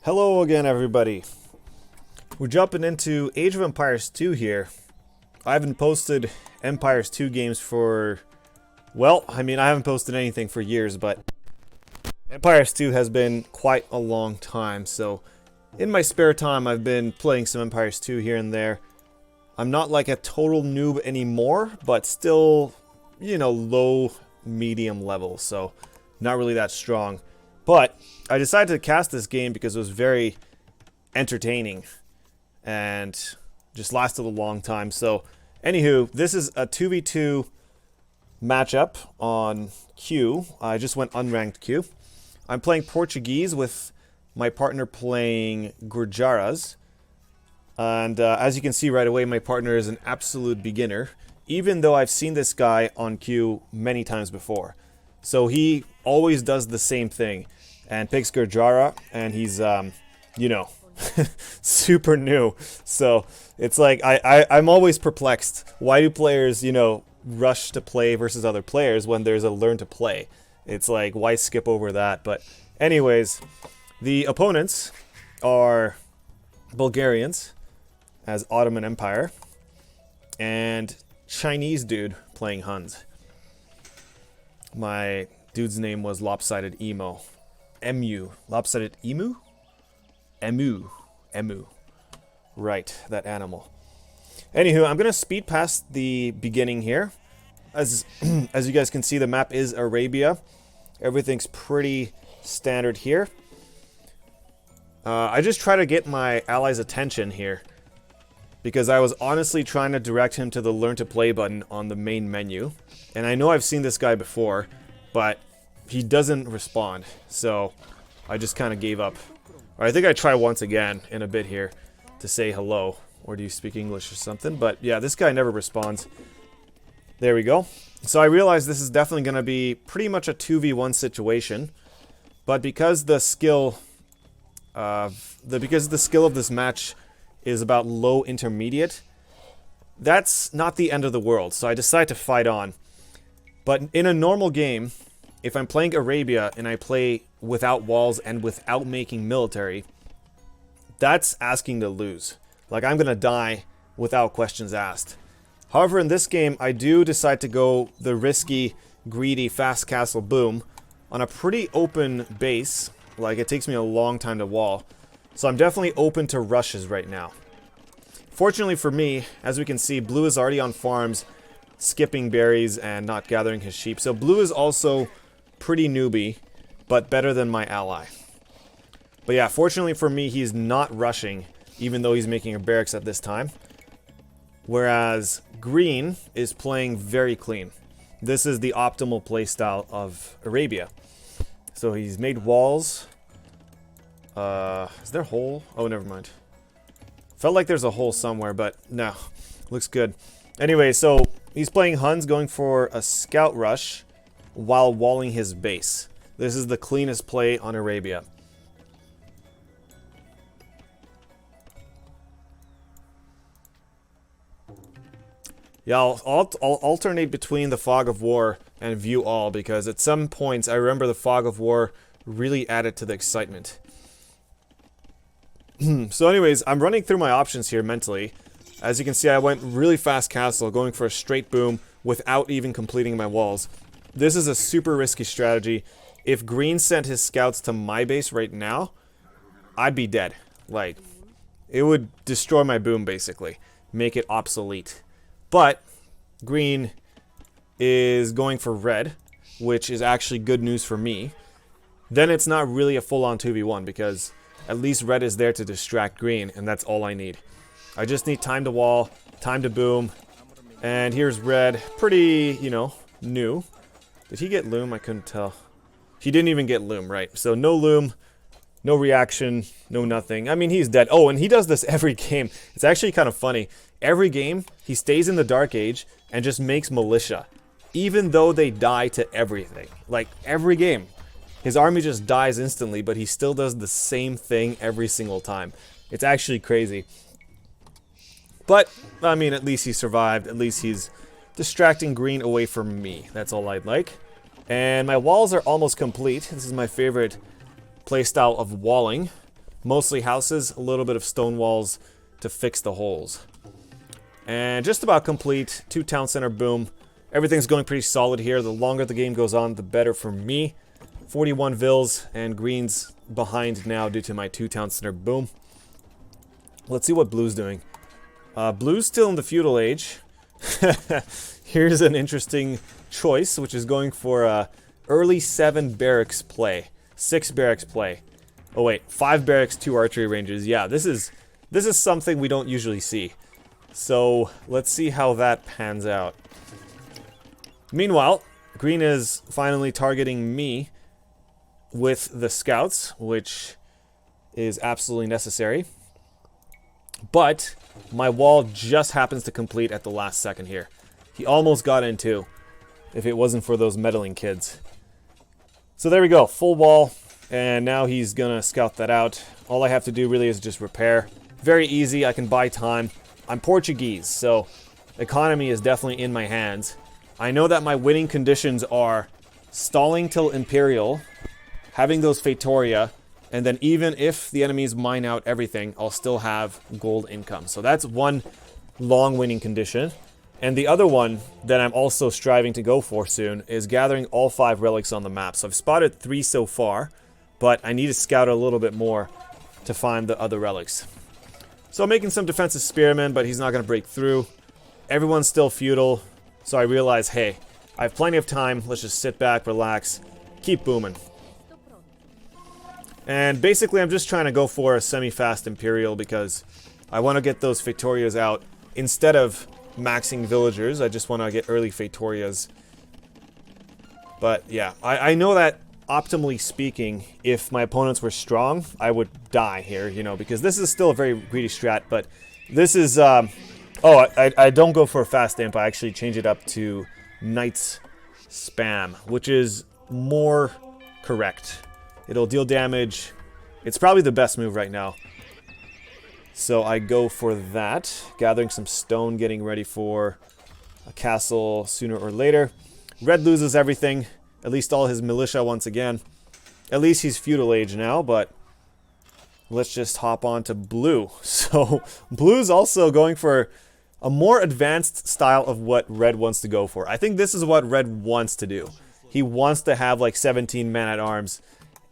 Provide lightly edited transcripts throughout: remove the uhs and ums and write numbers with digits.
Hello again, everybody. We're jumping into Age of Empires 2 here. I haven't posted Empires 2 games for... Well, I haven't posted anything for years, but Empires 2 has been quite a long time, so in my spare time I've been playing some Empires 2 here and there. I'm not like a total noob anymore, but still, you know, low, medium level, so not really that strong. But I decided to cast this game because it was very entertaining and just lasted a long time. So, anywho, this is a 2v2 matchup on Q. I just went unranked Q. I'm playing Portuguese with my partner playing Gurjaras. And as you can see right away, my partner is an absolute beginner, even though I've seen this guy on Q many times before. So he always does the same thing and picks Gurjara, and he's, you know, super new. So it's like, I'm always perplexed. Why do players, you know, rush to play versus other players when there's a learn to play? It's like, why skip over that? But anyways, the opponents are Bulgarians as Ottoman Empire and Chinese dude playing Huns. My dude's name was Lopsided Emo. Emu. Lopsided Emu? Emu. Emu. Right, that animal. Anywho, I'm going to speed past the beginning here. As you guys can see, the map is Arabia. Everything's pretty standard here. I just try to get my ally's attention here, because I was honestly trying to direct him to the Learn to Play button on the main menu. And I know I've seen this guy before, but he doesn't respond. So I just kind of gave up. Or I think I try once again in a bit here to say hello. Or do you speak English or something? But yeah, this guy never responds. There we go. So I realized this is definitely going to be pretty much a 2v1 situation. But because the skill of this match is about low intermediate, that's not the end of the world. So I decide to fight on. But in a normal game, if I'm playing Arabia and I play without walls and without making military, that's asking to lose. Like, I'm gonna die without questions asked. However, in this game, I do decide to go the risky, greedy, fast castle boom on a pretty open base. Like, it takes me a long time to wall. So I'm definitely open to rushes right now. Fortunately for me, as we can see, blue is already on farms, skipping berries and not gathering his sheep. So blue is also pretty newbie, but better than my ally. But yeah, fortunately for me, he's not rushing, even though he's making a barracks at this time. Whereas green is playing very clean. This is the optimal playstyle of Arabia. So he's made walls. Is there a hole? Oh, never mind. Felt like there's a hole somewhere, but no. Looks good. Anyway, so he's playing Huns, going for a scout rush while walling his base. This is the cleanest play on Arabia. Yeah, I'll alternate between the Fog of War and View All, because at some points I remember the Fog of War really added to the excitement. So anyways, I'm running through my options here mentally. As you can see, I went really fast castle, going for a straight boom without even completing my walls. This is a super risky strategy. If green sent his scouts to my base right now, I'd be dead. Like, it would destroy my boom, basically. Make it obsolete. But green is going for red, which is actually good news for me. Then it's not really a full-on 2v1, because at least red is there to distract green, and that's all I need. I just need time to wall, time to boom, and here's red. Pretty, you know, new. Did he get loom? I couldn't tell. He didn't even get loom, right? So no loom, no reaction, no nothing. I mean, he's dead. Oh, and he does this every game. It's actually kind of funny. Every game, he stays in the Dark Age and just makes militia, even though they die to everything. Like, every game. His army just dies instantly, but he still does the same thing every single time. It's actually crazy. But, I mean, at least he survived. At least he's distracting green away from me. That's all I'd like. And my walls are almost complete. This is my favorite playstyle of walling. Mostly houses, a little bit of stone walls to fix the holes. And just about complete. 2 town center, boom. Everything's going pretty solid here. The longer the game goes on, the better for me. 41 vills, and green's behind now due to my 2 town center, boom. Let's see what blue's doing. Blue's still in the feudal age. Here's an interesting choice, which is going for early 7 barracks play. 6 barracks play. Oh wait, 5 barracks, 2 archery ranges. Yeah, this is something we don't usually see. So let's see how that pans out. Meanwhile, green is finally targeting me with the scouts, which is absolutely necessary. But my wall just happens to complete at the last second here. He almost got in too, if it wasn't for those meddling kids. So there we go, full wall, and now he's gonna scout that out. All I have to do really is just repair. Very easy, I can buy time. I'm Portuguese, so economy is definitely in my hands. I know that my winning conditions are stalling till Imperial, having those Feitoria, and then even if the enemies mine out everything, I'll still have gold income. So that's one long winning condition. And the other one that I'm also striving to go for soon is gathering all 5 relics on the map. So I've spotted 3 so far, but I need to scout a little bit more to find the other relics. So I'm making some defensive spearmen, but he's not going to break through. Everyone's still feudal, so I realize, hey, I have plenty of time. Let's just sit back, relax, keep booming. And basically I'm just trying to go for a semi-fast Imperial because I want to get those Feitorias out. Instead of maxing villagers, I just want to get early Feitorias. But yeah, I know that optimally speaking, if my opponents were strong, I would die here, you know, because this is still a very greedy strat, but this is, I don't go for a fast imp, I actually change it up to Knights Spam, which is more correct. It'll deal damage. It's probably the best move right now. So I go for that. Gathering some stone, getting ready for a castle sooner or later. Red loses everything. At least all his militia once again. At least he's feudal age now, but let's just hop on to blue. So blue's also going for a more advanced style of what red wants to go for. I think this is what red wants to do. He wants to have like 17 man-at-arms.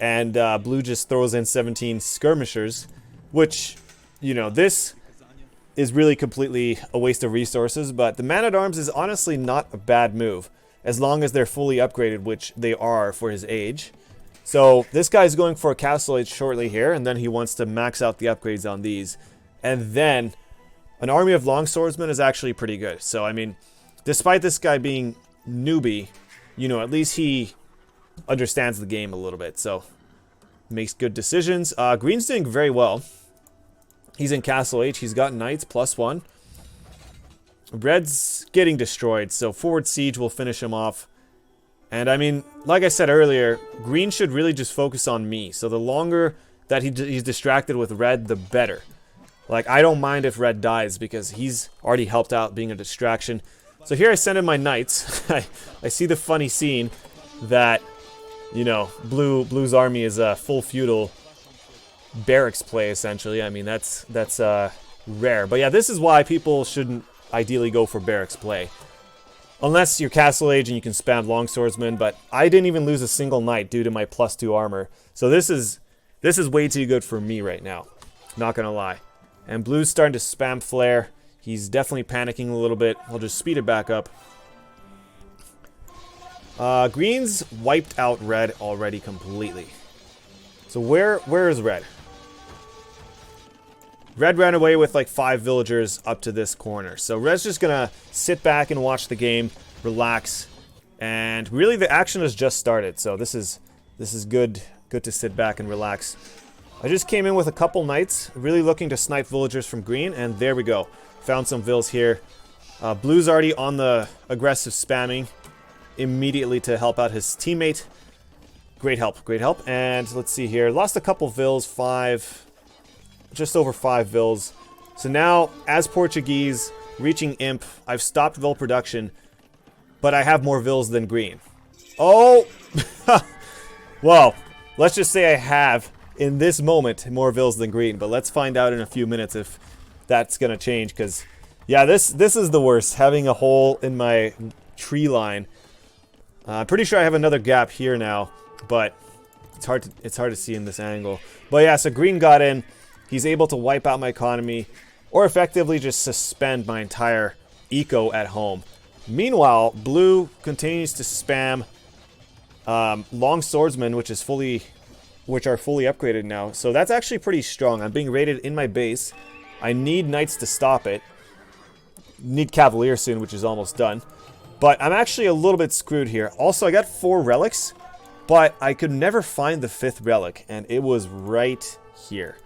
And blue just throws in 17 skirmishers, which, you know, this is really completely a waste of resources, but the man-at-arms is honestly not a bad move, as long as they're fully upgraded, which they are for his age. So this guy's going for a castle age shortly here, and then he wants to max out the upgrades on these. And then an army of longswordsmen is actually pretty good. So, I mean, despite this guy being newbie, you know, at least he understands the game a little bit, so makes good decisions. Green's doing very well. He's in Castle H. He's got knights +1. Red's getting destroyed, so forward siege will finish him off. And I mean, like I said earlier, green should really just focus on me. So the longer that he's distracted with red, the better. Like, I don't mind if red dies because he's already helped out being a distraction. So here I send in my knights. I see the funny scene that, you know, blue's army is a full feudal barracks play, essentially. I mean, that's rare. But yeah, this is why people shouldn't ideally go for barracks play. Unless you're Castle Age and you can spam longswordsman, but I didn't even lose a single knight due to my +2 armor. So this is way too good for me right now. Not gonna lie. And blue's starting to spam flare. He's definitely panicking a little bit. I'll just speed it back up. Green's wiped out red already completely. So where is red? Red ran away with like 5 villagers up to this corner. So red's just gonna sit back and watch the game, relax, and really the action has just started. So this is good to sit back and relax. I just came in with a couple knights, really looking to snipe villagers from green, and there we go. Found some vills here. Blue's already on the aggressive spamming immediately to help out his teammate. Great help, great help. And let's see here. Lost a couple vills, just over 5 vills. So now, as Portuguese, reaching imp, I've stopped vill production, but I have more vills than green. Oh! Well, let's just say I have in this moment more vills than green, but let's find out in a few minutes if that's going to change, because, yeah, this is the worst, having a hole in my tree line. I'm pretty sure I have another gap here now, but it's hard to see in this angle. But yeah, so green got in. He's able to wipe out my economy, or effectively just suspend my entire eco at home. Meanwhile, blue continues to spam long swordsmen, which are fully upgraded now. So that's actually pretty strong. I'm being raided in my base. I need knights to stop it. Need cavalier soon, which is almost done. But I'm actually a little bit screwed here. Also, I got 4 relics, but I could never find the 5th relic, and it was right here.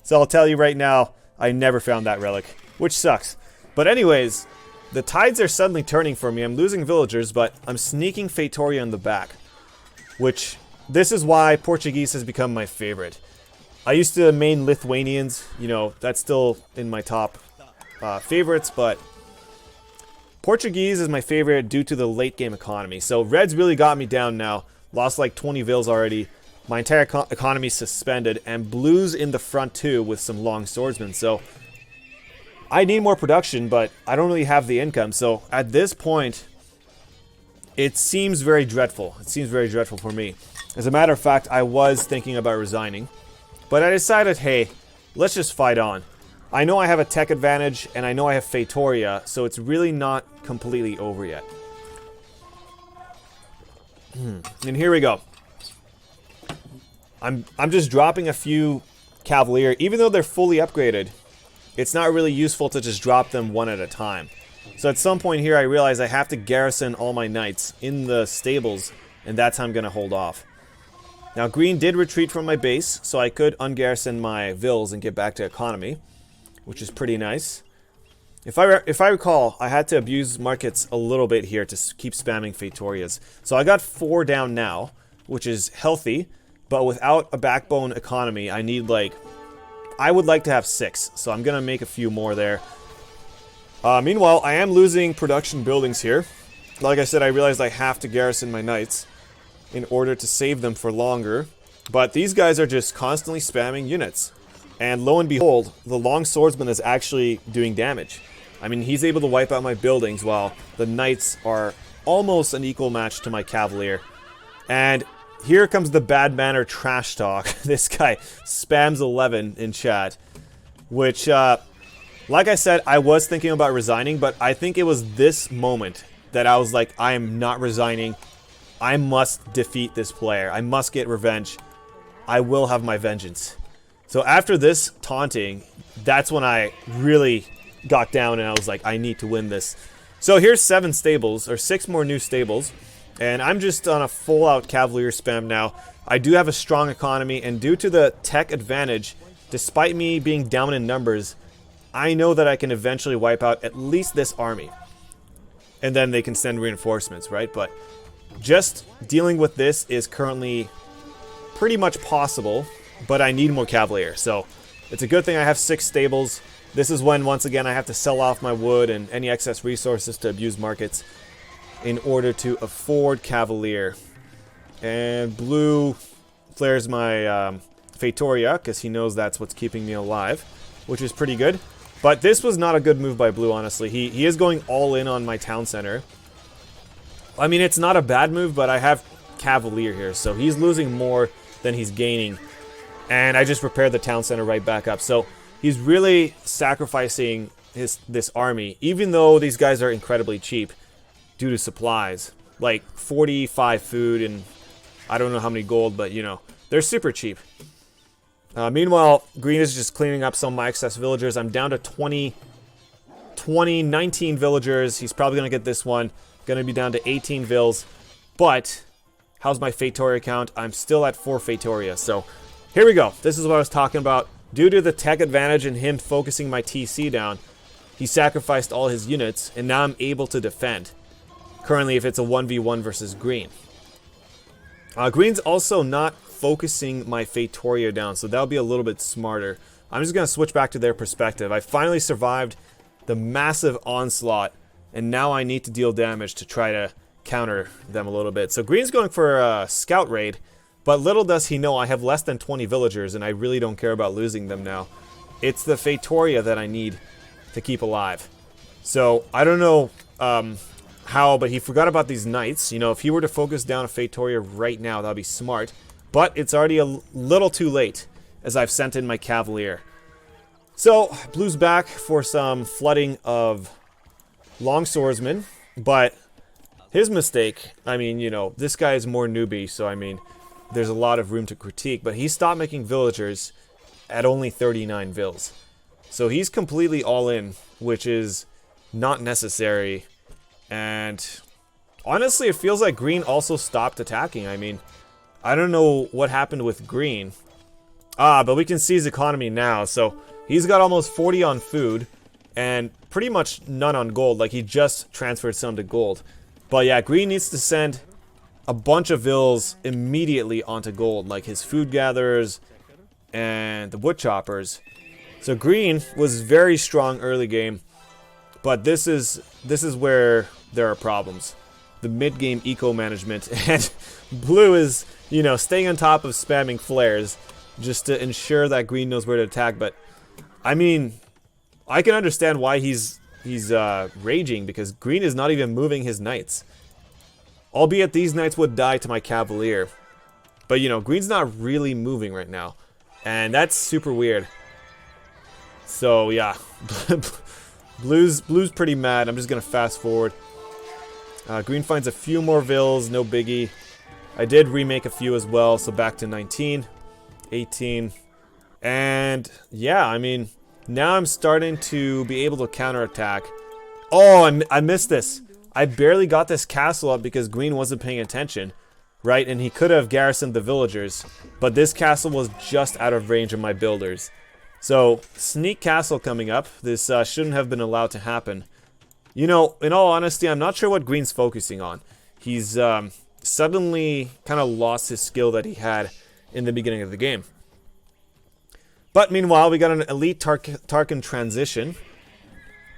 So I'll tell you right now, I never found that relic, which sucks. But anyways, the tides are suddenly turning for me. I'm losing villagers, but I'm sneaking Feitoria in the back, which this is why Portuguese has become my favorite. I used to main Lithuanians, you know, that's still in my top favorites, but Portuguese is my favorite due to the late game economy. So Reds really got me down now. Lost like 20 vills already. My entire economy suspended, and blues in the front too with some long swordsmen. So I need more production, but I don't really have the income. So at this point, it seems very dreadful. It seems very dreadful for me. As a matter of fact, I was thinking about resigning, but I decided, hey, let's just fight on. I know I have a tech advantage, and I know I have Feitoria, so it's really not completely over yet. And here we go. I'm just dropping a few cavalier. Even though they're fully upgraded, it's not really useful to just drop them one at a time. So at some point here, I realize I have to garrison all my knights in the stables, and that's how I'm going to hold off. Now, green did retreat from my base, so I could ungarrison my vills and get back to economy, which is pretty nice. If I recall, I had to abuse markets a little bit here to keep spamming Feitorias. So I got 4 down now, which is healthy, but without a backbone economy, I need like... I would like to have 6, so I'm going to make a few more there. Meanwhile, I am losing production buildings here. Like I said, I realized I have to garrison my knights in order to save them for longer. But these guys are just constantly spamming units. And lo and behold, the long swordsman is actually doing damage. I mean, he's able to wipe out my buildings while the knights are almost an equal match to my cavalier. And here comes the bad manner trash talk. This guy spams 11 in chat, which, like I said, I was thinking about resigning, but I think it was this moment that I was like, I am not resigning. I must defeat this player. I must get revenge. I will have my vengeance. So after this taunting, that's when I really got down and I was like, I need to win this. So here's 7 stables, or 6 more new stables. And I'm just on a full-out cavalier spam now. I do have a strong economy, and due to the tech advantage, despite me being down in numbers, I know that I can eventually wipe out at least this army. And then they can send reinforcements, right? But just dealing with this is currently pretty much possible, but I need more cavalier. So it's a good thing I have 6 stables. This is when, once again, I have to sell off my wood and any excess resources to abuse markets in order to afford cavalier. And blue flares my Feitoria because he knows that's what's keeping me alive, which is pretty good. But this was not a good move by blue, honestly. He is going all in on my town center. I mean, it's not a bad move, but I have cavalier here, so he's losing more than he's gaining. And I just repaired the town center right back up. So he's really sacrificing this army, even though these guys are incredibly cheap due to supplies. Like 45 food and I don't know how many gold, but you know, they're super cheap. Meanwhile, green is just cleaning up some of my excess villagers. I'm down to 19 villagers. He's probably going to get this one. Going to be down to 18 vills. But how's my Feitoria count? I'm still at 4 Feitoria. So here we go. This is what I was talking about. Due to the tech advantage and him focusing my TC down, he sacrificed all his units, and now I'm able to defend. Currently, if it's a 1v1 versus green. Green's also not focusing my Feitoria down, so that'll be a little bit smarter. I'm just going to switch back to their perspective. I finally survived the massive onslaught, and now I need to deal damage to try to counter them a little bit. So green's going for a scout raid, But little does he know I have less than 20 villagers, and I really don't care about losing them now. It's the Feitoria that I need to keep alive. So, I don't know how, but he forgot about these knights. You know, if he were to focus down a Feitoria right now, that would be smart. But it's already a little too late, as I've sent in my Cavalier. So, Blue's back for some flooding of Longswordsmen, but his mistake, I mean, you know, this guy is more newbie, so I mean, there's a lot of room to critique, but he stopped making villagers at only 39 vills. So he's completely all in, which is not necessary, and honestly, it feels like Green also stopped attacking. I mean, I don't know what happened with Green. But we can see his economy now, so he's got almost 40 on food, and pretty much none on gold, like he just transferred some to gold. But yeah, Green needs to send a bunch of vills immediately onto gold, like his food gatherers and the wood choppers. So Green was very strong early game, but this is where there are problems. The mid-game eco management, and Blue is, you know, staying on top of spamming flares just to ensure that Green knows where to attack. But I mean, I can understand why he's raging, because Green is not even moving his knights. Albeit these knights would die to my Cavalier. But you know, Green's not really moving right now, and that's super weird. So yeah, Blue's pretty mad. I'm just gonna fast forward. Green finds a few more vills, no biggie. I did remake a few as well, so back to 19, 18, and yeah, I mean, now I'm starting to be able to counterattack. Oh, I missed this. I barely got this castle up because Green wasn't paying attention, right? And he could have garrisoned the villagers, but this castle was just out of range of my builders. So, sneak castle coming up. This shouldn't have been allowed to happen. You know, in all honesty, I'm not sure what Green's focusing on. He's suddenly kind of lost his skill that he had in the beginning of the game. But meanwhile, we got an elite Tarkin transition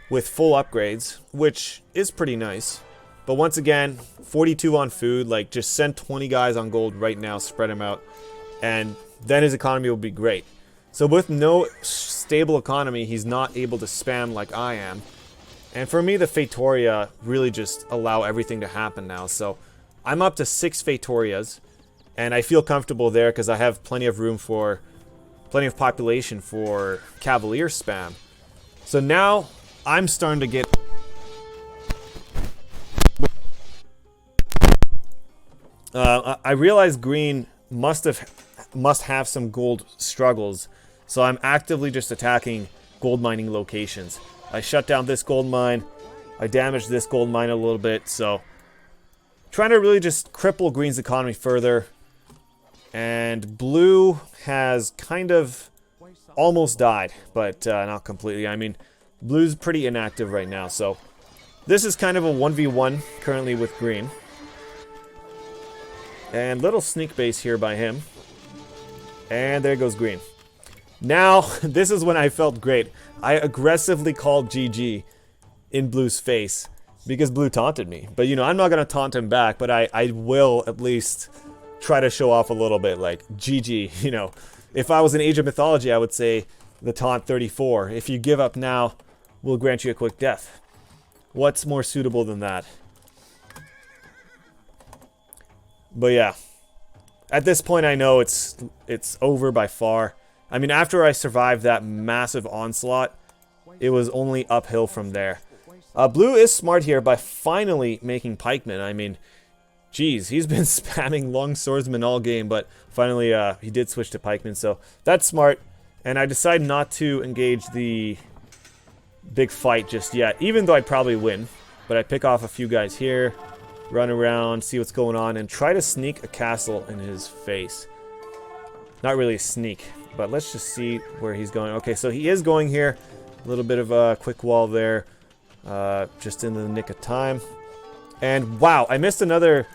with full upgrades, which is pretty nice. But once again, 42 on food, like just send 20 guys on gold right now, spread them out, and then his economy will be great. So with no stable economy, he's not able to spam like I am. And for me, the Feitoria really just allow everything to happen now. So I'm up to 6 Feitorias, and I feel comfortable there because I have plenty of room for, plenty of population for Cavalier spam. So now I'm starting to get... I realize Green must have some gold struggles, so I'm actively just attacking gold mining locations. I shut down this gold mine, I damaged this gold mine a little bit, so trying to really just cripple Green's economy further. And Blue has kind of almost died, but not completely. I mean, Blue's pretty inactive right now, so this is kind of a 1v1 currently with Green. And little sneak base here by him. And there goes Green. Now, this is when I felt great. I aggressively called GG in Blue's face because Blue taunted me. But, you know, I'm not going to taunt him back, but I will at least try to show off a little bit, like, GG, you know. If I was in Age of Mythology, I would say the taunt 34. If you give up now, we'll grant you a quick death. What's more suitable than that? But yeah, at this point I know it's over by far. I mean, after I survived that massive onslaught, it was only uphill from there. Blue is smart here by finally making pikemen. I mean, geez, he's been spamming long swordsmen all game, but finally he did switch to pikemen, so that's smart. And I decide not to engage the big fight just yet, even though I'd probably win. But I pick off a few guys here, run around, see what's going on, and try to sneak a castle in his face. Not really a sneak, but let's just see where he's going. Okay, so he is going here. A little bit of a quick wall there, just in the nick of time. And wow, I missed another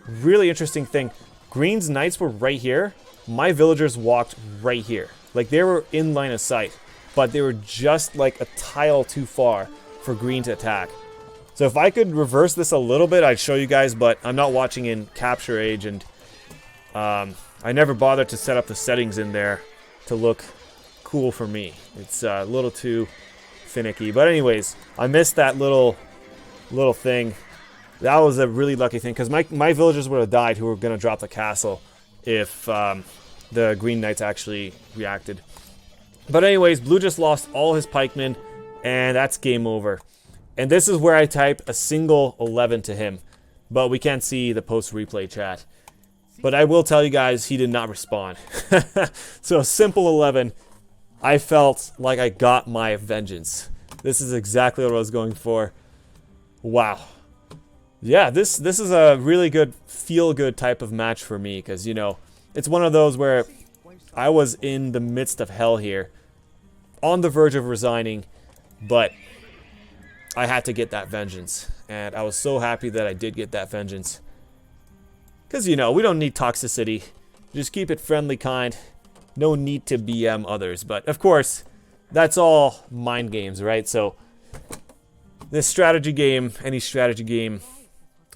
really interesting thing. Green's knights were right here. My villagers walked right here. Like, they were in line of sight, but they were just like a tile too far for Green to attack. So if I could reverse this a little bit, I'd show you guys, but I'm not watching in Capture Age, and I never bothered to set up the settings in there to look cool for me. It's a little too finicky. But anyways, I missed that little thing. That was a really lucky thing, because my villagers would have died who were going to drop the castle if the Green Knights actually reacted. But anyways, Blue just lost all his pikemen, and that's game over. And this is where I type a single 11 to him. But we can't see the post-replay chat. But I will tell you guys, he did not respond. So a simple 11, I felt like I got my vengeance. This is exactly what I was going for. Wow. Yeah, this is a really good, feel-good type of match for me, because, you know, it's one of those where I was in the midst of hell here, on the verge of resigning, but I had to get that vengeance, and I was so happy that I did get that vengeance. Because, you know, we don't need toxicity. Just keep it friendly, kind. No need to BM others. But, of course, that's all mind games, right? So, this strategy game, any strategy game,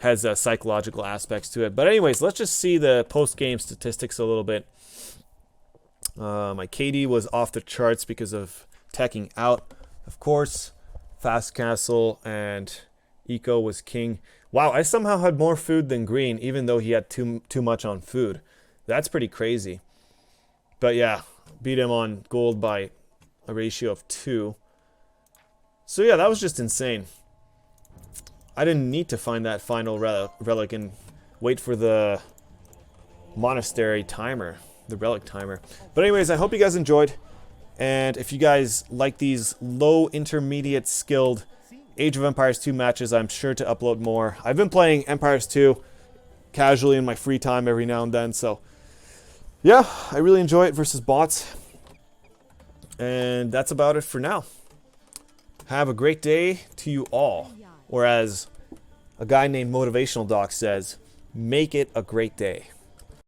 has psychological aspects to it. But anyways, let's just see the post-game statistics a little bit. My KD was off the charts because of teching out, of course. Fast Castle and Eco was king. Wow, I somehow had more food than Green, even though he had too much on food. That's pretty crazy. But yeah, beat him on gold by a ratio of 2. So yeah, that was just insane. I didn't need to find that final relic and wait for the monastery timer, the relic timer. But anyways, I hope you guys enjoyed. And if you guys like these low, intermediate, skilled Age of Empires 2 matches, I'm sure to upload more. I've been playing Empires 2 casually in my free time every now and then, so yeah, I really enjoy it versus bots. And that's about it for now. Have a great day to you all. Or as a guy named Motivational Doc says, make it a great day.